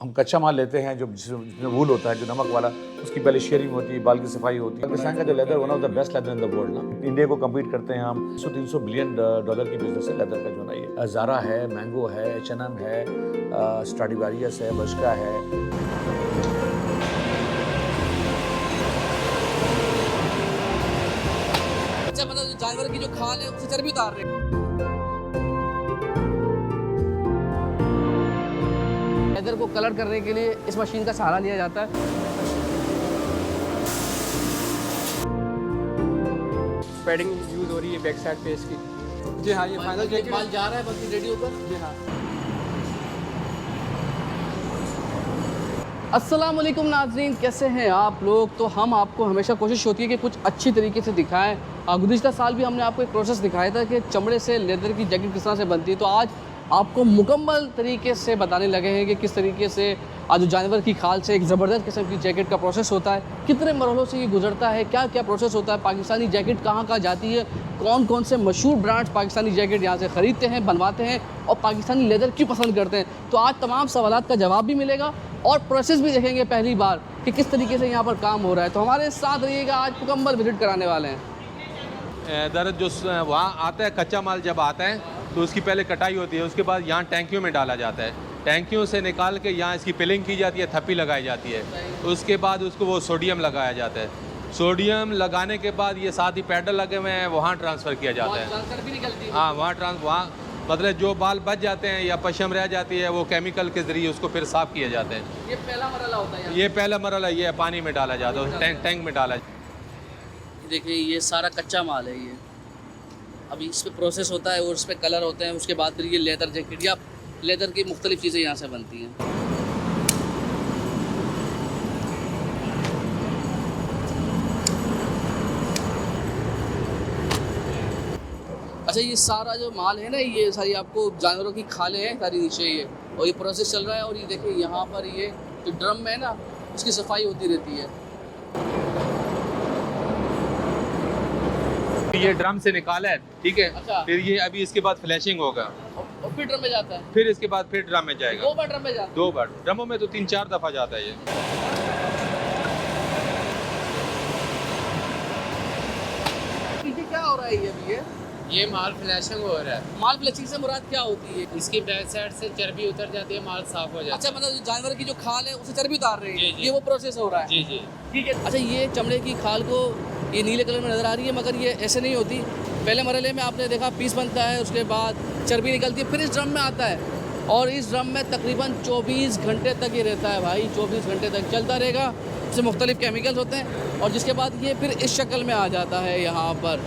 हम कच्चा माल लेते हैं जो जिसमें वूल होता है, जो नमक वाला, उसकी पहले शेयरिंग होती है, बाल की सफाई होती है। पाकिस्तान का जो leather one of the best leather in the world ना, इंडिया को कम्पीट करते हैं हम। 300 बिलियन डॉलर की बिजनेस है लेदर का जो ना। ये ज़ारा है, मैंगो है, H&M है, स्ट्राडिवारियस है, बर्शका है। अच्छा, मतलब जानवर की जो खाल है उससे चर्बी उतार रहे हैं। लेदर को कलर करने के लिए इस मशीन का सहारा लिया जाता है। पैडिंग यूज़ हो रही है बैक साइड पे इसकी। जी हाँ, ये फाइनल जैकेट माल जा रहा है बल्कि रेडी होकर। जी हाँ। अस्सलाम वालेकुम नाज़रीन, कैसे हैं आप लोग। तो हम आपको हमेशा कोशिश होती है कि कुछ अच्छी तरीके से दिखाएं। गुज़िश्ता साल भी हमने आपको एक प्रोसेस दिखाया था कि चमड़े से लेदर की जैकेट किस तरह से बनती है। तो आज आपको मुकम्मल तरीके से बताने लगे हैं कि किस तरीके से आज जानवर की खाल से एक ज़बरदस्त किस्म की जैकेट का प्रोसेस होता है, कितने मरहलों से ये गुजरता है, क्या क्या प्रोसेस होता है, पाकिस्तानी जैकेट कहाँ कहाँ जाती है, कौन कौन से मशहूर ब्रांड्स पाकिस्तानी जैकेट यहाँ से ख़रीदते हैं, बनवाते हैं और पाकिस्तानी लेदर क्यों पसंद करते हैं। तो आज तमाम सवालात का जवाब भी मिलेगा और प्रोसेस भी देखेंगे पहली बार कि किस तरीके से यहाँ पर काम हो रहा है। तो हमारे साथ रहिएगा, आज मुकम्मल विजिट कराने वाले हैं। दरअसल जो वहाँ आता है कच्चा माल जब आता है तो उसकी पहले कटाई होती है, उसके बाद यहाँ टैंकियों में डाला जाता है। टैंकियों से निकाल के यहाँ इसकी पिलिंग की जाती है, थप्पी लगाई जाती है। उसके बाद उसको वो सोडियम लगाया जाता है। सोडियम लगाने के बाद ये साथ ही पैडल लगे हुए हैं, वहाँ ट्रांसफ़र किया जाता है। हाँ, वहाँ मतलब जो बाल बच जाते हैं या पशम रह जाती है वो केमिकल के ज़रिए उसको फिर साफ़ किया जाता है। ये पहला मरहला होता है। ये पहला मरहला ये पानी में डाला जाता है, टैंक में डाला। देखिए ये सारा कच्चा माल है। ये अभी इस पर प्रोसेस होता है और इस पर कलर होते हैं। उसके बाद फिर ये लेदर जैकेट या लेदर की मुख्तलिफ़ चीज़ें यहाँ से बनती हैं। अच्छा, ये सारा जो माल है ना, ये सारी आपको जानवरों की खालें हैं सारी नीचे ये, और ये प्रोसेस चल रहा है। और ये देखिए यहाँ पर ये जो ड्रम है ना, उसकी सफाई होती रहती है। ये ड्रम से निकाला है, ठीक है। अच्छा। फिर ये अभी इसके बाद फ्लैशिंग होगा और फिर ड्रम में जाता है। फिर इसके बाद फिर ड्रम में जाएगा। 2 बार ड्रम में जाता है। 2 बार ड्रमों में तो 3-4 दफ़ा जाता है ये। पीछे क्या हो रहा है ये अभी? ये माल फ्लैशिंग हो रहा है। माल फ्लेचिंग से मुराद क्या होती है? इसकी बैक साइड से चर्बी उतर जाती है, माल साफ हो जाता अच्छा, मतलब जानवर की जो खाल है उसे चर्बी उतार रही है। जी, जी। ये वो प्रोसेस हो रहा है। है। जी जी। ठीक है। अच्छा, ये चमड़े की खाल को ये नीले कलर में नज़र आ रही है, मगर ये ऐसे नहीं होती। पहले मरहले में आपने देखा पीस बनता है, उसके बाद चर्बी निकलती है, फिर इस ड्रम में आता है और इस ड्रम में तकरीबन 24 घंटे तक ये रहता है भाई। 24 घंटे तक चलता रहेगा। इसमें मुख्तलिफ केमिकल्स होते हैं और जिसके बाद ये फिर इस शक्ल में आ जाता है यहाँ पर।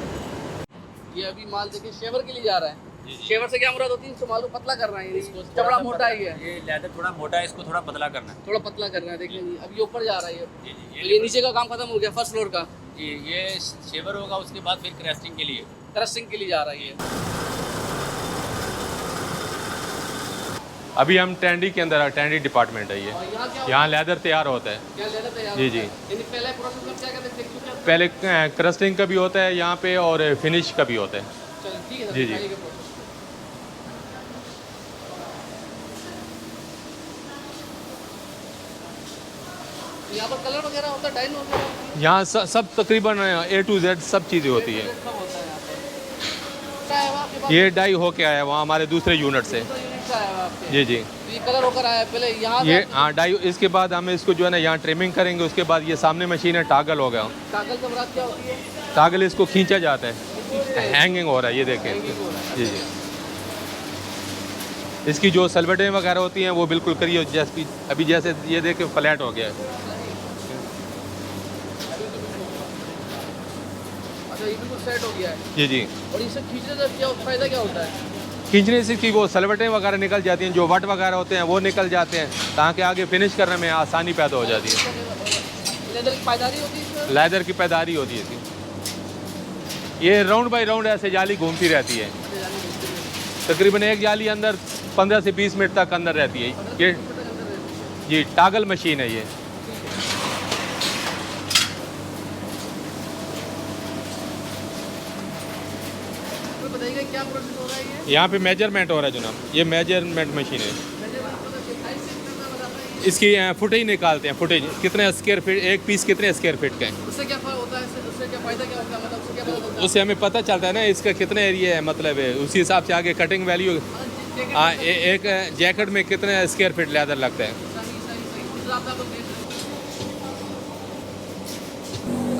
ये अभी माल देखिए शेवर के लिए जा रहा है। शेवर से क्या मुराद होती है? इसको माल को पतला करना है। इसको चमड़ा मोटा ही है, ये लेदर थोड़ा मोटा है, इसको थोड़ा पतला करना है। थोड़ा पतला करना है। देखिए अभी ये ऊपर जा रहा है ये। जी जी। तो ये नीचे का काम खत्म हो गया, फर्स्ट फ्लोर का। जी, ये शेवर होगा, उसके बाद फिर क्रैस्टिंग के लिए। क्रशिंग के लिए जा रहा है ये। अभी हम टैंडी के अंदर, टैंडी डिपार्टमेंट है ये। और यहाँ क्या यहाँ लेदर तैयार होता है। क्या लेदर तैयार जी, होता जी। है? यानी पहले प्रोसेस में क्या कहते हैं? पहले क्रस्टिंग का भी होता है यहाँ पे और फिनिश का भी होता है। चलो ठीक है सर, जी, जी। दिखाइए कि प्रोसेस। यहाँ पर कलर वगैरह होता है, डाइन वगैरह यहाँ सब तकरीबन A to Z सब चीज़ें होती है। सब होता है यहाँ पर। क्या है आपके पास? ये डाई होके आया है वहाँ हमारे दूसरे यूनिट से। दूसरा यूनिट का है आपके। जी जी। तो ये कलर होकर आया है पहले यहाँ ये से। हाँ डाई, इसके बाद हम इसको जो है ना यहाँ ट्रिमिंग करेंगे। उसके बाद ये सामने मशीन है, टागल हो गया। कागल का मुराद क्या होती है? टागल इसको खींचा जाता है, हैंगिंग हो रहा है, ये देखें। जी जी। इसकी जो सलवटें वगैरह होती हैं वो बिल्कुल करिए, जैसे अभी जैसे ये देखें फ्लैट हो गया है। अच्छा, ये बिल्कुल सेट हो गया है। जी जी। और इसे खींचने से क्या फायदा क्या होता है? खींचने से की वो सलवटें वगैरह निकल जाती हैं, जो वट वगैरह होते हैं वो निकल जाते हैं, ताकि आगे फिनिश करने में आसानी पैदा हो जाती है। लेदर की पायदारी होती है इसमें? लेदर की पैदारी होती है इसकी। ये राउंड बाई राउंड ऐसे जाली घूमती रहती है। तकरीबन एक जाली अंदर 15 से 20 मिनट तक अंदर रहती है ये। जी, टागल मशीन है ये। बताइएगा क्या प्रोसेस हो रहा है ये? यहाँ पे मेजरमेंट हो रहा है जनाब, ये मेजरमेंट मशीन है। मेजरमेंट मतलब 28 से कितना बताता है इसकी फुटेज निकालते हैं, फुटेज कितने स्क्वायर फीट, एक पीस कितने स्क्वायर फीट का है, उससे क्या फ़र्क होता है, उससे क्या फ़ायदा क्या होता है, मतलब उससे क्या पता चलता है? उससे हमें पता चलता है ना इसका कितने एरिया है, मतलब है उसी हिसाब से आगे कटिंग वैल्यू। हाँ, एक जैकेट में कितने स्क्वायर फीट लेदर लगता है।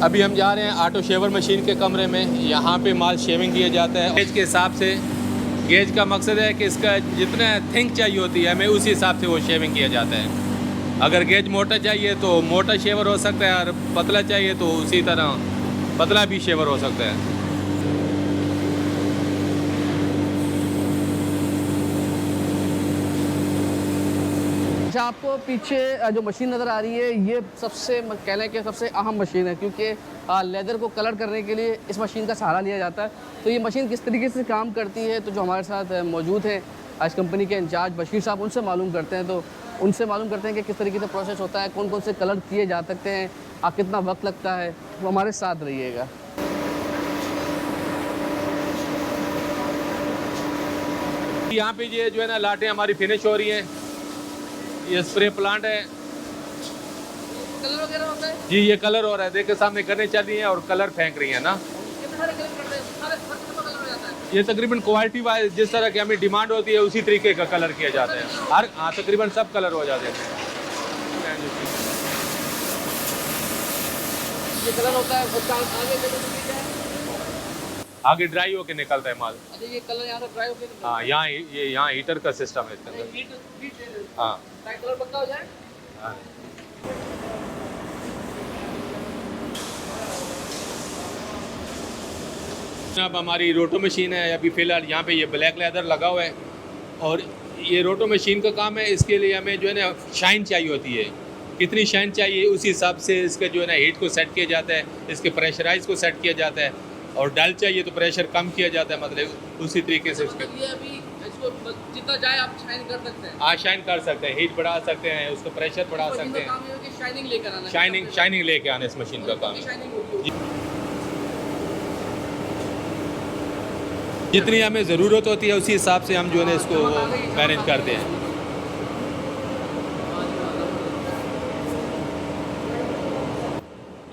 अभी हम जा रहे हैं ऑटो शेवर मशीन के कमरे में, यहाँ पे माल शेविंग किया जाता है गेज के हिसाब से। गेज का मकसद है कि इसका जितना थिंक चाहिए होती है हमें उसी हिसाब से वो शेविंग किया जाता है। अगर गेज मोटा चाहिए तो मोटा शेवर हो सकता है, और पतला चाहिए तो उसी तरह पतला भी शेवर हो सकता है। अच्छा, आपको पीछे जो मशीन नज़र आ रही है ये सबसे कह लें कि सबसे अहम मशीन है, क्योंकि लेदर को कलर करने के लिए इस मशीन का सहारा लिया जाता है। तो ये मशीन किस तरीके से काम करती है, तो जो हमारे साथ मौजूद हैं आज कंपनी के इंचार्ज बशीर साहब, उनसे मालूम करते हैं। तो उनसे मालूम करते हैं कि किस तरीके से प्रोसेस होता है, कौन कौन से कलर किए जा सकते हैं, कितना वक्त लगता है। तो हमारे साथ रहिएगा। यहाँ पे ये जो है ना लाटें हमारी फिनिश हो रही हैं। ये स्प्रे प्लांट है कलर वगैरह होता है जी, ये कलर हो रहा है, देखिए सामने करने चल रही हैं और कलर फेंक रही हैं ना। कितने सारे कलर कर रहे हैं, सारे हर किस्म का कलर हो जाता है। ये तकरीबन क्वालिटी वाइज जिस तरह की हमें डिमांड होती है उसी तरीके का कलर किया जाता है। हर हाँ तकरीबन सब कलर हो जाते हैं। ये कलर होता है उसका आगे क्या है? आगे ड्राई होके निकलता है माल। अच्छा, ये कलर यहाँ से ड्राई होकर हाँ, यहाँ ये यहाँ हीटर का सिस्टम है इसके अंदर। हीट हाँ कलर पक्का हो जाए। हाँ। अब हमारी रोटो मशीन है, अभी फ़िलहाल यहाँ पे ये ब्लैक लेदर लगा हुआ है, और ये रोटो मशीन का काम है। इसके लिए हमें जो है ना शाइन चाहिए होती है, कितनी शाइन चाहिए उसी हिसाब से इसका जो है ना हीट को सेट किया जाता है, इसके प्रेशराइज को सेट किया जाता है, और डल चाहिए तो प्रेशर कम किया जाता है, मतलब उसी तरीके से उसके ये अभी इसको जितना जाए आप शाइन कर सकते हैं। हाँ शाइन कर सकते हैं, हीट बढ़ा सकते हैं, उसका प्रेशर बढ़ा सकते हैं। काम ये है कि शाइनिंग लेकर आना, शाइनिंग लेके आना इस मशीन का काम है। शाइनिंग होगी। जितनी हमें ज़रूरत होती है उसी हिसाब से हम जो है ना इसको मैनेज करते हैं।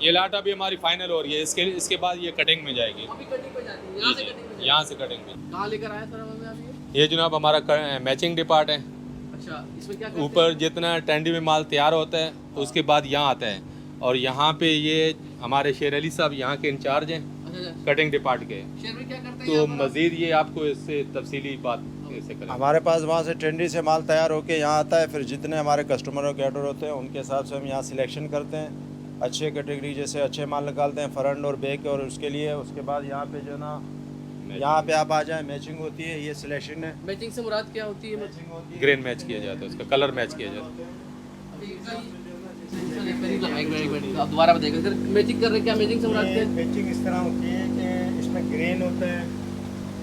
ये लाट अभी हमारी फाइनल हो रही है, इसके बाद ये कटिंग में जाएगी। अभी कटिंग पे जाती है, यहाँ से कटिंग पे यहाँ से कटिंग में। कहाँ लेकर आया सर हमें अभी? ये जनाब हमारा मैचिंग डिपार्ट है। अच्छा, इसमें क्या करते ऊपर जितना टेंडी में माल तैयार होता है उसके बाद यहाँ आता है, और यहाँ पे ये हमारे शेर अली साहब यहाँ के इंचार्ज हैं हैं? अच्छा, कटिंग डिपार्ट के। शेर में क्या करते हैं तो यहाँ पर? मज़ीद ये आपको इससे तफसीली बात से करें। हमारे पास वहाँ से टेंडी से माल तैयार होके यहाँ आता है, फिर जितने हमारे कस्टमरों के ऑर्डर होते हैं उनके हिसाब से हम यहाँ सिलेक्शन करते हैं, अच्छे कैटेगरी जैसे अच्छे माल निकालते हैं फ्रंट और बैक, और उसके लिए उसके बाद यहाँ पे जो ना यहाँ पे आप आ जाए, मैचिंग होती है, ये सिलेक्शन है। मैचिंग से मुराद क्या होती है? मैचिंग होती है, ग्रेन मैच किया जाता है, उसका कलर मैच किया जाता है। आप दोबारा बताइएगा सर, मैचिंग कर रहे हैं, क्या मैचिंग से मुराद क्या है? मैचिंग इस तरह होती है कि इसमें ग्रेन होता है,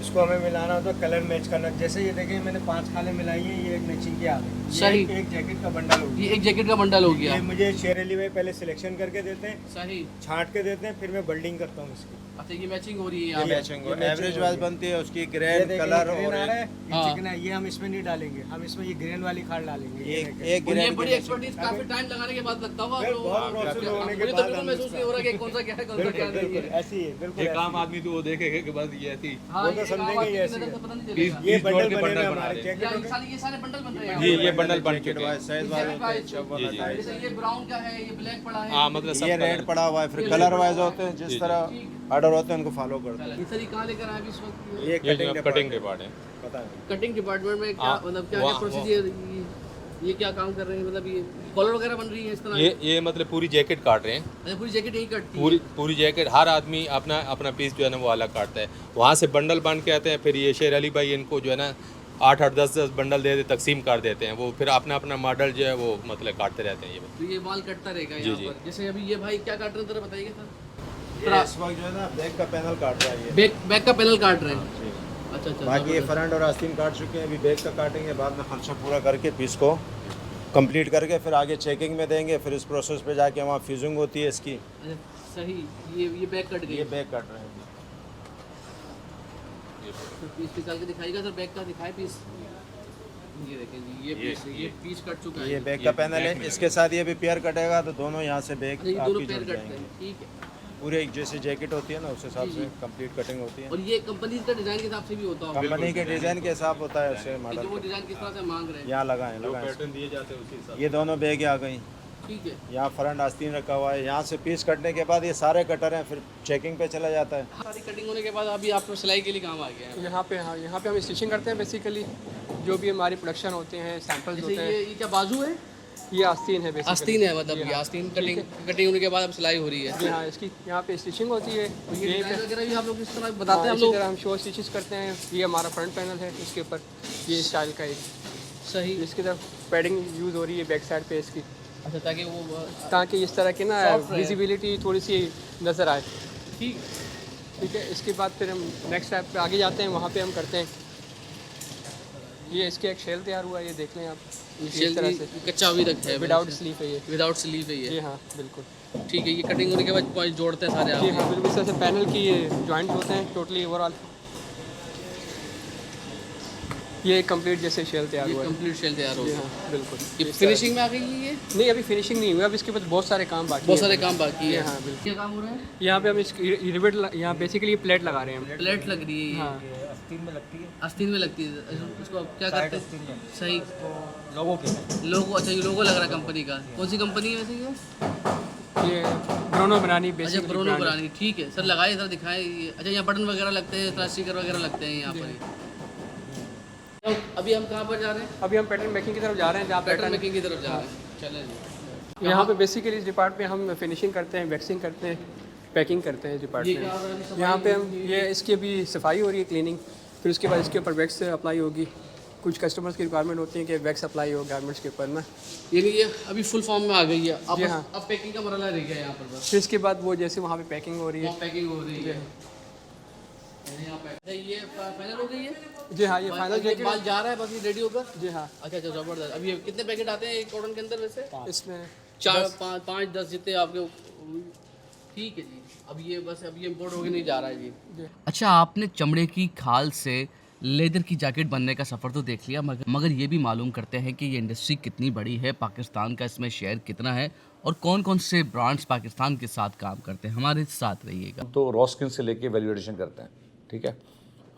इसको हमें मिलाना होता है, कलर मैच करना। जैसे ये देखिए मैंने 5 खाले मिलाई है, ये एक मैचिंग की आ गई। सही। एक जैकेट का बंडल हो ये गया। एक जैकेट का बंडल हो गया। ये मुझे शेर अली भाई पहले सिलेक्शन करके देते हैं, सही। छांट के देते हैं, फिर मैं बिल्डिंग करता हूँ इसकी। अच्छा, ये मैचिंग हो रही है ये यहाँ पे। मैचिंग एवरेज वाइज बनती है उसकी, ये ग्रेन देखिए, कलर ग्रेन और आ रहा है, हाँ। ये चिकना है, ये हम इसमें नहीं डालेंगे, हम इसमें ये ग्रेन वाली खाद डालेंगे। ये एक देखिए। एक और ये ग्रेन बड़ी एक्सपर्टीज काफी टाइम लगाने के बाद लगता होगा आप फिर लोगों बहुत को। प्रोसेस होने के मुझे तो बाद बिल्कुल हम महसूस नहीं हो रहा कि कौन सा क्या है, कौन सा क्या बिल्कुल नहीं बिल्कुल है। ऐसी है, बिल्कुल एक ऐसी आम है। आदमी तो वो देखेगा कि बस ये थी हाँ, वो ये तो एक समझेंगे आम आदमी ही की ऐसी नज़र है। से पता नहीं बीस चलेगा। ये जोड़ बंडल के बने बंडल हुए बना हमारे रहे हैं। जैकेट ये सारे बंडल बन रहे हैं। ये बंडल बन चुके जैकेट हैं। वाइज साइज वाइज होते हैं, 54 जी, जी। 28। जैसे ये ब्राउन का है, ये ब्लैक पड़ा है। हाँ मतलब सब ये कलर। रेड पड़ा हुआ है, फिर कलर वाइज होते हैं, जिस तरह ऑर्डर होते हैं उनको फॉलो करते हैं। ये सर ये कहाँ लेकर आए अभी इस वक्त? ये ये कटिंग कटिंग डिपार्ट है। पता नहीं। कटिंग डिपार्टमेंट में क्या हाँ, मतलब क्या क्या वहाँ- प्रोसीजर, ये क्या काम कर रहे हैं, मतलब ये कॉलर वगैरह बन रही है इस तरह? ये मतलब पूरी जैकेट काट रहे हैं, अच्छा, पूरी जैकेट यही कटती है? पूरी जैकेट। हर आदमी अपना अपना पीस जो है ना वो अलग काटता है, वहाँ से बंडल बन के आते हैं, फिर ये शेर अली भाई इनको जो है ना 8-8 10-10 बंडल दे तकसीम कर देते हैं, वो फिर अपना अपना मॉडल जो है वो मतलब काटते रहते हैं। ये तो ये माल कटता रहेगा जी, यहाँ जी। पर। जैसे अभी ये भाई क्या काट रहे हैं जरा बताइए सर। ये इस वक्त जो है ना बैक का पैनल काट रहा है ये। बैक का पैनल काट रहे हैं। जी। अच्छा अच्छा। बाकी ये फ्रंट और आस्तीन काट चुके हैं, अभी बैक का काटेंगे, बाद में खर्चा पूरा करके पीस को कंप्लीट करके फिर आगे चेकिंग में देंगे, फिर इस प्रोसेस पे जाके वहाँ फ्यूजिंग होती है इसकी। अच्छा, सही। ये बैक कट गई। ये बैक काट रहे हैं। तो पीस निकाल के दिखाइएगा सर, बैक का दिखाए पीस। ये देखें जी, ये पीस कट चुका है। ये बैक का पैनल है, इसके साथ ये भी पेयर कटेगा तो दोनों यहाँ से बैक अच्छा, ये दोनों आपकी पेयर जुड़ कटते जाएंगे। हैं, ठीक है। पूरे एक जैसे जैकेट होती है ना उस हिसाब से कंप्लीट कटिंग होती है। और ये कंपनी का डिजाइन के हिसाब से भी होता होगा। कंपनी के डिज़ाइन के हिसाब होता है उससे कि जो मॉडल वो डिजाइन किस तरह से मांग रहे हैं, यहाँ लगाएं लगाएं। दिए जाते हैं उसी हिसाब ये दोनों बैग आ गई, ठीक है। यहाँ फ्रंट आस्तीन रखा हुआ है। यहाँ से पीस कटने के बाद ये सारे कटर हैं, फिर चेकिंग पे चला जाता है। सारी कटिंग होने के बाद अभी आपको सिलाई के लिए काम आ गया है। यहाँ पे हाँ, यहाँ पे हम स्टिचिंग करते हैं बेसिकली। जो भी हमारी प्रोडक्शन होते हैं, सैंपल्स जैसे होते हैं। ये क्या बाजू है? ये आस्तीन है बेसिकली। आस्तीन है, मतलब ये आस्तीन कटिंग होने के बाद अब सिलाई हो रही है। जी हाँ, इसकी यहाँ पे स्टिचिंग होती है। ये यहीं डिजाइन पे वगैरह भी आप लोग इस तरह बताते हैं हम इसी लोग। तरह हम शो स्टिचेस करते हैं। ये हमारा फ्रंट पैनल है, इसके ऊपर ये स्टाइल का एक सही। इसकी तरफ पैडिंग यूज़ हो रही है बैक साइड पे इसकी, अच्छा, ताकि वो ताकि इस तरह की ना Soft रहे। विजिबिलिटी थोड़ी सी नज़र आए। ठीक। ठीक है, इसके बाद फिर हम नेक्स्ट स्टेप पे आगे जाते हैं। वहाँ पे हम करते हैं ये इसके एक शेल तैयार हुआ है, ये देख लें आप। इस तरह से कच्चा अभी रखा है, विदाउट स्लीव है ये। विदाउट स्लीव है जी ये। हाँ बिल्कुल। ठीक है, ये कटिंग होने के बाद पॉइंट जोड़ते हैं सारे जी आप। हाँ बिल्कुल, इस तरह से पैनल की ये जॉइंट होते हैं टोटली ओवरऑल। ये कंप्लीट जैसे शेल तैयार ये हुआ है। कंप्लीट शेल तैयार हो जी गया। हाँ बिल्कुल। ये फिनिशिंग में आ गई है ये? नहीं, अभी फिनिशिंग नहीं हुई, अब इसके बाद बहुत सारे काम बाकी बहुत हैं। सारे काम बाकी है। हाँ बिल्कुल। क्या काम हो रहा है? यहाँ पे हम इस रिवेट यहाँ बेसिकली प्लेट लगा रहे हैं हम। प्लेट लग रही है। हाँ आस्तीन में लगती है, आस्तीन में लगती है। उसको आप क्या करते हैं? सही। लोगों की। लोगो, अच्छा ये लोगो लग रहा है कंपनी का। कौन सी कंपनी है वैसे ये? ये ब्रोनो बनानी अच्छा, बेसिकली ब्रोनो ब्रांड। ठीक है सर, लगाए सर, दिखाएं ये। अच्छा, यहाँ बटन वगैरह लगते हैं, तरह स्टिकर वगैरह लगते हैं यहाँ पर। अभी हम कहाँ पर जा रहे हैं? अभी हम पैटर्न मेकिंग की तरफ जा रहे हैं, जहाँ पैटर्न पैटर्न मेकिंग की तरफ जा रहे हैं। चलें जी। यहाँ पे बेसिकली इस डिपार्टमेंट में हम फिनिशिंग करते हैं, वैक्सिंग करते हैं, पैकिंग करते हैं ये क्या हो रहा है? डिपार्टमेंट। सफाई यहाँ पे हम होती है। ये इसकी अभी सफाई हो रही है, क्लीनिंग। फिर उसके बाद इसके ऊपर वैक्स अप्लाई होगी। कुछ कस्टमर्स की रिक्वायरमेंट होती है कि वैक्स अप्लाई हो गारमेंट्स के ऊपर ना। ये अभी फुल फॉर्म में आ गई है। अब जी हाँ। अब पैकिंग का मरहला रह गया यहाँ पर बस। फिर इसके बाद वो जैसे वहाँ पे पैकिंग हो रही है। वहाँ पैकिंग हो रही है। यहाँ पे अच्छा, ये फाइनल हो गई है? जी हाँ, ये फाइनल ये जैकेट। माल जा रहा है बस, ये रेडी होकर। जी हाँ, अच्छा अच्छा, जबरदस्त। अभी ये कितने पैकेट आते हैं एक कॉटन के अंदर वैसे? इसमें 4 5 5 10 जितने आपके। ठीक है जी। अब ये बस अभी इम्पोर्ट होके नहीं जा रहा है जी। अच्छा, आपने चमड़े की खाल से लेदर की जैकेट बनने का सफ़र तो देख लिया, मगर ये भी मालूम करते हैं कि ये इंडस्ट्री कितनी बड़ी है, पाकिस्तान का इसमें शेयर कितना है और कौन कौन से ब्रांड्स पाकिस्तान के साथ काम करते हैं। हमारे साथ रहिएगा। तो रॉ स्किन से लेके वैल्यू एडिशन करते हैं, ठीक है।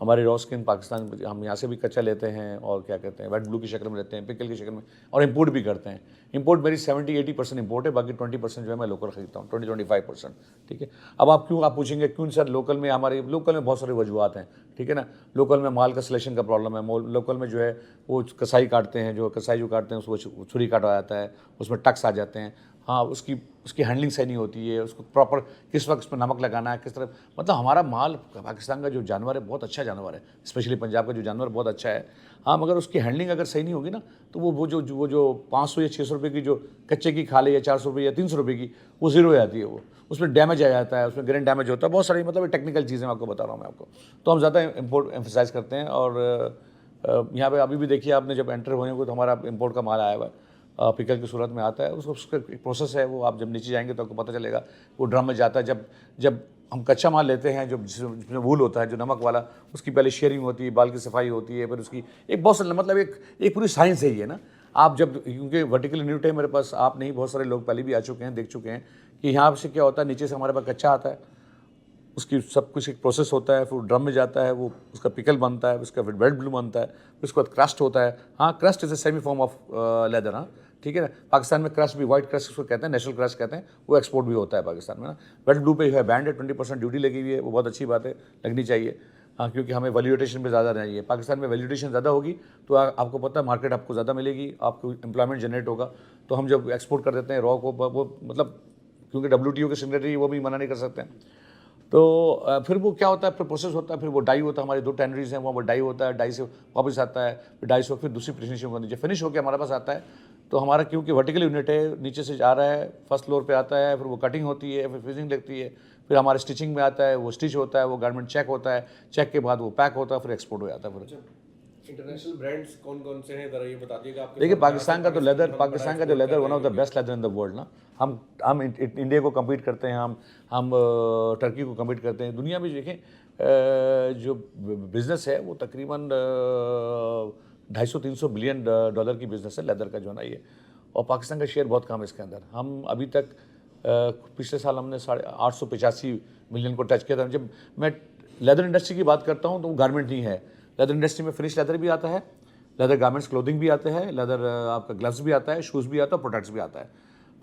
हमारी रॉ स्किन पाकिस्तान, हम यहाँ से भी कच्चा लेते हैं और क्या कहते हैं वेट ब्लू की शक्ल में लेते हैं, पिकल की शक्ल में, और इंपोर्ट भी करते हैं। इंपोर्ट मेरी 70-80% इंपोर्ट है, बाकी 20% जो है मैं लोकल खरीदता हूँ, 20-25%, ठीक है। अब आप पूछेंगे क्यों सर लोकल में? हमारे लोकल में बहुत सारी वजूहत हैं, ठीक है ना। लोकल में माल का सिलेक्शन का प्रॉब्लम है। लोकल में जो है वो कसाई काटते हैं, जो कसाई जो काटते हैं उसको छुरी काटा जाता है, उसमें टक्स आ जाते हैं। हाँ, उसकी हैंडलिंग सही नहीं होती है, उसको प्रॉपर किस वक्त उसमें नमक लगाना है, किस तरह, मतलब हमारा माल पाकिस्तान का जो जानवर है बहुत अच्छा जानवर है, स्पेशली पंजाब का जो जानवर बहुत अच्छा है। हाँ, मगर उसकी हैंडलिंग अगर सही नहीं होगी ना तो वो जो 500 या 600 रुपये की जो कच्चे की खाले या 400 रुपये या 300 रुपये की, वो ज़ीरो हो जाती है। वो उसमें डैमेज आ जाता है, उसमें ग्रेन डैमेज होता है, बहुत सारी मतलब टेक्निकल चीज़ें मैं आपको बता रहा हूँ मैं आपको। तो हम ज़्यादा इम्पोर्ट एम्फसाइज़ करते हैं। और यहाँ पे अभी भी देखिए आपने जब एंटर होंगे तो हमारा इम्पोर्ट का माल आया हुआ है, पिकल की सूरत में आता है। उसका एक प्रोसेस है, वो आप जब नीचे जाएंगे तो आपको पता चलेगा। वो ड्रम में जाता है। जब हम कच्चा माल लेते हैं, जिसमें वूल होता है जो नमक वाला, उसकी पहले शेयरिंग होती है, बाल की सफाई होती है, फिर उसकी एक बहुत सारा मतलब एक पूरी साइंस है ये ना। आप जब, क्योंकि वर्टिकल यूनिट है मेरे पास, आप नहीं, बहुत सारे लोग पहले भी आ चुके हैं, देख चुके हैं कि यहाँ से क्या होता है। नीचे से हमारे पास कच्चा आता है, उसकी सब कुछ एक प्रोसेस होता है, फिर ड्रम में जाता है, वो उसका पिकल बनता है, उसका फिर वेट ब्लू बनता है, फिर उसके बाद क्रस्ट होता है। हाँ, crust is a semi form of leather. हाँ, ठीक है ना। पाकिस्तान में क्रस्ट भी, वाइट क्रस्ट उसको कहते हैं, नेशनल क्रस्ट कहते हैं, वो एक्सपोर्ट भी होता है पाकिस्तान में ना। वेट ब्लू पे जो है बैंड है, 20% ड्यूटी लगी हुई है, वो बहुत अच्छी बात है, लगनी चाहिए। हाँ, क्योंकि हमें वैल्यूएशन पे ज़्यादा चाहिए। पाकिस्तान में वैल्यूएशन ज़्यादा होगी तो आपको पता है मार्केट आपको ज़्यादा मिलेगी, आपको एम्प्लॉयमेंट जनरेट होगा। तो हम जब एक्सपोर्ट कर देते हैं रॉ को, वो मतलब क्योंकि WTO के सिग्नेटरी वो भी मना नहीं कर सकते हैं। तो फिर वो क्या होता है, फिर प्रोसेस होता है, फिर वो डाई होता है। हमारी 2 टैनरीज हैं, वहाँ वो डाई होता है, डाई से वापस आता है, फिर डाई से फिर दूसरी फिनिशिंग होती है। जब फिनिश होकर हमारे पास आता है तो हमारा, क्योंकि वर्टिकल यूनिट है, नीचे से जा रहा है, फर्स्ट फ्लोर पे आता है, फिर वो कटिंग होती है, फिर फिनिशिंग लगती है, फिर हमारे स्टिचिंग में आता है, वो स्टिच होता है, वो गारमेंट चेक होता है, चेक के बाद वो पैक होता है, फिर एक्सपोर्ट हो जाता है। फिर इंटरनेशनल ब्रांड्स कौन कौन से हैं, जरा ये बता दीजिएगा आपके। देखिए, पाकिस्तान का जो leather one of the best leather in the world ना। हम इंडिया को कम्पीट करते हैं, हम टर्की को कम्पीट करते हैं। दुनिया में देखें जो बिज़नेस है वो तकरीबन 250-300 बिलियन डॉलर की बिजनेस है लेदर का जो है ना ये, और पाकिस्तान का शेयर बहुत कम है इसके अंदर। हम अभी तक पिछले साल हमने 885 मिलियन को टच किया था। जब मैं लेदर इंडस्ट्री की बात करता हूँ तो वो गारमेंट नहीं है, लेदर इंडस्ट्री में फिनिश लेदर भी आता है, लेदर गारमेंट्स क्लोथिंग भी आते हैं, लेदर आपका ग्लव्स भी आता है, शूज़ भी आता है, प्रोडक्ट्स भी आता है।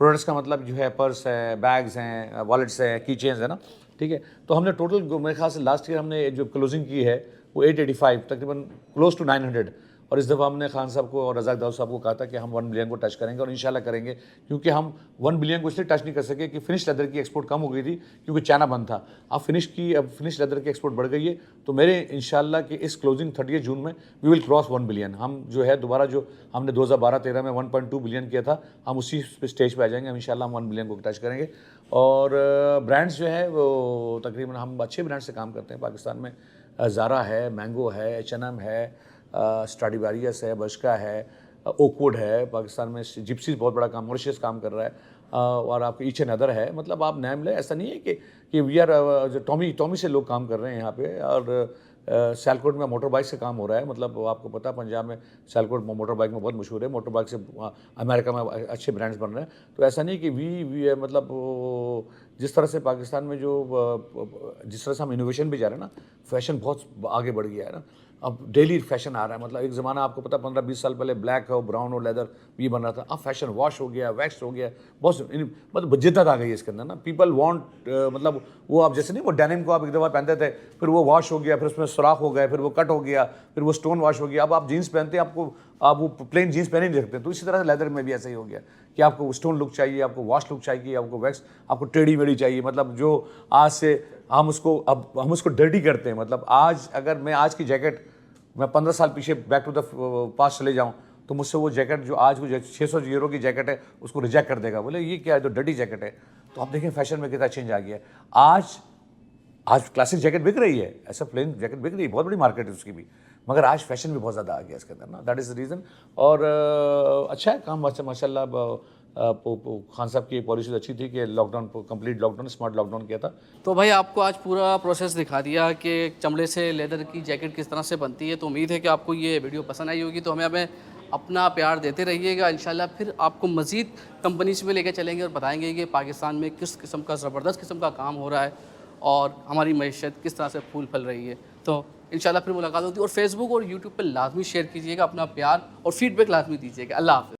प्रोडक्ट्स का मतलब जो है पर्स है, बैग्स हैं, वॉलेट्स हैं, की चेन्स है ना, ठीक है। तो हमने टोटल मेरे ख्याल से लास्ट ईयर हमने जो क्लोजिंग की है वो 885 तकरीबन क्लोज टू 900, और इस दफ़ा हमने खान साहब को और रज़ाक दाऊद साहब को कहा था कि हम 1 बिलियन को टच करेंगे, और इंशाल्लाह करेंगे। क्योंकि हम 1 बिलियन को इसलिए टच नहीं कर सके कि फिनिश लेदर की एक्सपोर्ट कम हो गई थी क्योंकि चाइना बंद था। अब फिनिश लेदर की एक्सपोर्ट बढ़ गई है, तो मेरे इंशाल्लाह कि इस क्लोजिंग 30 जून में वी विल क्रॉस 1 बिलियन। हम जो है दोबारा जो हमने 2012-13 में 1.2 बिलियन किया था, हम उसी स्टेज पर आ जाएंगे। हम इंशाल्लाह 1 बिलियन को टच करेंगे। और ब्रांड्स जो है वो तकरीबन हम अच्छे ब्रांड से काम करते हैं पाकिस्तान में। ज़ारा है, मैंगो है, H&M है, स्ट्राडिवारियस है, बर्शका है, ओकवुड है। पाकिस्तान में जिप्सीज बहुत बड़ा काम, मॉरिशस काम कर रहा है, और आपको ईच एंड अदर है। मतलब आप नाम लें, ऐसा नहीं है कि वी आर जो टॉमी से लोग काम कर रहे हैं यहाँ पे। और सियालकोट में मोटर बाइक से काम हो रहा है। मतलब आपको पता है पंजाब में सियालकोट मोटर बाइक में बहुत मशहूर है, मोटर बाइक से अमेरिका में अच्छे ब्रांड्स बन रहे हैं। तो ऐसा नहीं कि वी मतलब जिस तरह से पाकिस्तान में जिस तरह से हम इनोवेशन भी जा रहे हैं ना, फैशन बहुत आगे बढ़ गया है ना। अब डेली फैशन आ रहा है। मतलब एक ज़माना आपको पता 15-20 साल पहले ब्लैक हो, ब्राउन हो, लेदर ये बन रहा था। अब फैशन वॉश हो गया, वैक्स हो गया, बहुत मतलब जिद्दत आ गई है इसके अंदर ना। पीपल वांट मतलब वो आप जैसे नहीं वो डेनिम को आप एक दफ़ा पहनते थे, फिर वो वॉश हो गया, फिर उसमें सुराख हो गए, फिर वो कट हो गया, फिर वो स्टोन वॉश हो गया। अब आप जीन्स पहनते हैं, आप वो प्लेन जीन्स पहन ही नहीं सकते। तो इसी तरह से लेदर में भी ऐसा ही हो गया कि आपको स्टोन लुक चाहिए, आपको वॉश लुक चाहिए, आपको वैक्स, आपको टेढ़ी मेढ़ी चाहिए। मतलब जो आज से हम उसको डर्टी करते हैं। मतलब आज अगर मैं आज की जैकेट मैं 15 साल पीछे बैक टू द पास्ट चले जाऊं तो मुझसे वो जैकेट जो आज वो 600 यूरो की जैकेट है उसको रिजेक्ट कर देगा, बोले ये क्या है, तो डर्टी जैकेट है। तो आप देखें फैशन में कितना चेंज आ गया है। आज क्लासिक जैकेट बिक रही है, ऐसा प्लेन जैकेट बिक रही है, बहुत बड़ी मार्केट है उसकी भी, मगर आज फैशन भी बहुत ज़्यादा आ गया इसके अंदर ना। That is the reason. और अच्छा है काम माशाल्लाह। खान साहब की पॉलिसी अच्छी थी कि lockdown complete lockdown, smart lockdown किया था। तो भाई आपको आज पूरा प्रोसेस दिखा दिया कि चमड़े से लेदर की जैकेट किस तरह से बनती है। तो उम्मीद है कि आपको ये वीडियो पसंद आई होगी। तो हमें अपना प्यार देते रहिएगा। इंशाल्लाह फिर आपको मज़ीद कंपनीज में लेकर चलेंगे और बताएंगे कि पाकिस्तान में किस किस्म का ज़बरदस्त किस्म का काम हो रहा है और हमारी मईशत किस तरह से फूल फल रही है। तो इंशाल्लाह फिर मुलाकात होती है। और फेसबुक और यूट्यूब पर लाजमी शेयर कीजिएगा अपना प्यार और फीडबैक लाजमी दीजिएगा। अल्लाह हाफ़िज़।